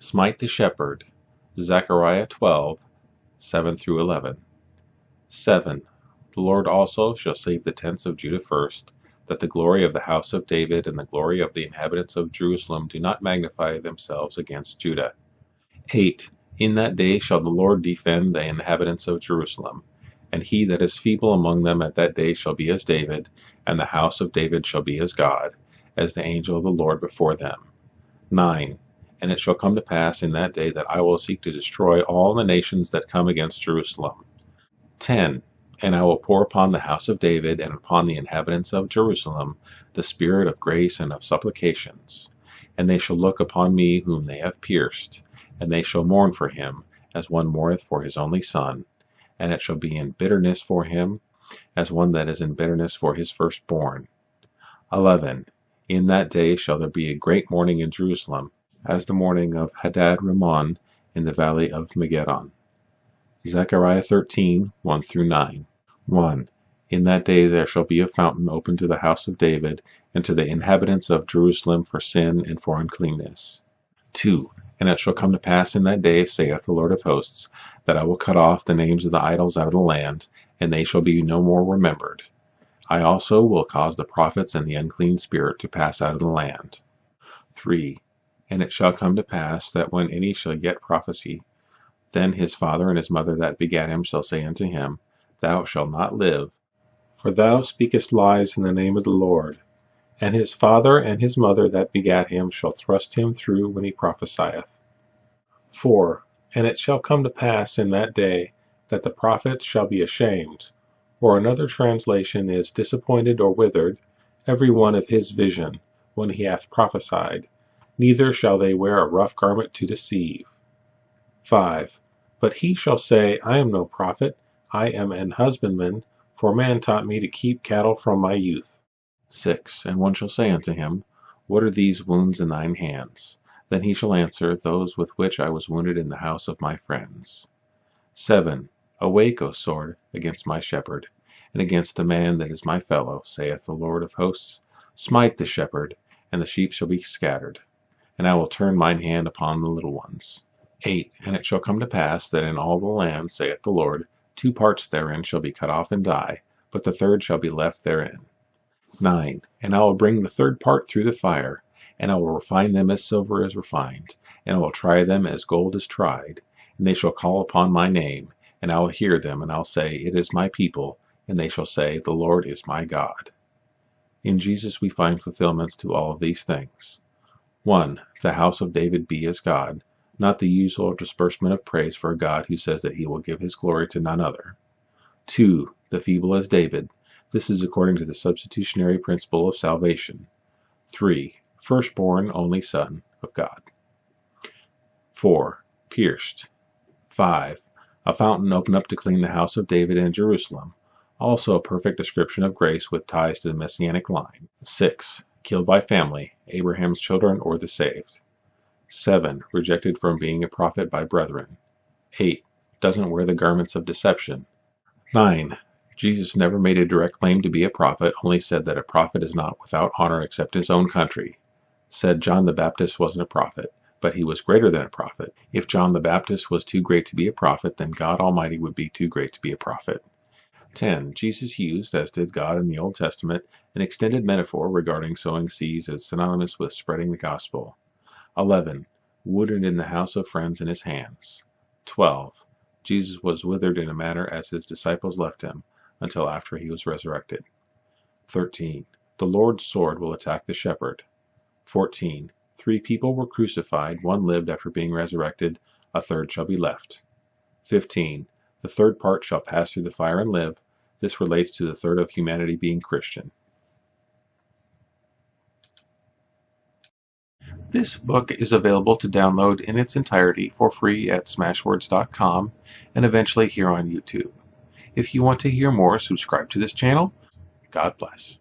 Smite the Shepherd, Zechariah 12, 7-11. 7. The Lord also shall save the tents of Judah first, that the glory of the house of David and the glory of the inhabitants of Jerusalem do not magnify themselves against Judah. 8. In that day shall the Lord defend the inhabitants of Jerusalem, and he that is feeble among them at that day shall be as David, and the house of David shall be as God, as the angel of the Lord before them. 9. And it shall come to pass in that day that I will seek to destroy all the nations that come against Jerusalem. 10. And I will pour upon the house of David and upon the inhabitants of Jerusalem the spirit of grace and of supplications. And they shall look upon me whom they have pierced, and they shall mourn for him, as one mourneth for his only son. And it shall be in bitterness for him, as one that is in bitterness for his firstborn. 11. In that day shall there be a great mourning in Jerusalem, as the mourning of Hadad-rimmon in the valley of Megiddon. Zechariah 13, 1-9. 1. In that day there shall be a fountain open to the house of David, and to the inhabitants of Jerusalem for sin and for uncleanness. 2. And it shall come to pass in that day, saith the Lord of hosts, that I will cut off the names of the idols out of the land, and they shall be no more remembered. I also will cause the prophets and the unclean spirit to pass out of the land. 3. And it shall come to pass that when any shall yet prophesy, then his father and his mother that begat him shall say unto him, Thou shalt not live, for thou speakest lies in the name of the Lord. And his father and his mother that begat him shall thrust him through when he prophesieth. 4. And it shall come to pass in that day that the prophets shall be ashamed, or another translation is disappointed or withered, every one of his vision, when he hath prophesied, neither shall they wear a rough garment to deceive. 5. But he shall say, I am no prophet, I am an husbandman, for man taught me to keep cattle from my youth. 6. And one shall say unto him, What are these wounds in thine hands? Then he shall answer, Those with which I was wounded in the house of my friends. 7. Awake, O sword, against my shepherd, and against the man that is my fellow, saith the Lord of hosts. Smite the shepherd, and the sheep shall be scattered, and I will turn mine hand upon the little ones. 8. And it shall come to pass that in all the land, saith the Lord, 2 parts therein shall be cut off and die, but the third shall be left therein. 9. And I will bring the third part through the fire, and I will refine them as silver is refined, and I will try them as gold is tried, and they shall call upon my name, and I will hear them, and I'll say, It is my people, and they shall say, The Lord is my God. In Jesus we find fulfillments to all of these things. 1. The house of David be as God, not the usual disbursement of praise for a God who says that he will give his glory to none other. 2. The feeble as David. This is according to the substitutionary principle of salvation. 3. Firstborn, only son of God. 4. Pierced. 5. A fountain opened up to clean the house of David and Jerusalem. Also a perfect description of grace with ties to the messianic line. 6. Killed by family, Abraham's children or the saved. 7. Rejected from being a prophet by brethren. 8. Doesn't wear the garments of deception. 9. Jesus never made a direct claim to be a prophet, only said that a prophet is not without honor except his own country. Said John the Baptist wasn't a prophet, but he was greater than a prophet. If John the Baptist was too great to be a prophet, then God Almighty would be too great to be a prophet. 10. Jesus used, as did God in the Old Testament, an extended metaphor regarding sowing seeds as synonymous with spreading the gospel. 11. Wounded in the house of friends in his hands. 12. Jesus was withered in a manner as his disciples left him, until after he was resurrected. 13. The Lord's sword will attack the shepherd. 14. 3 people were crucified, 1 lived after being resurrected, a third shall be left. 15. The third part shall pass through the fire and live. This relates to the third of humanity being Christian. This book is available to download in its entirety for free at smashwords.com and eventually here on YouTube. If you want to hear more, subscribe to this channel. God bless.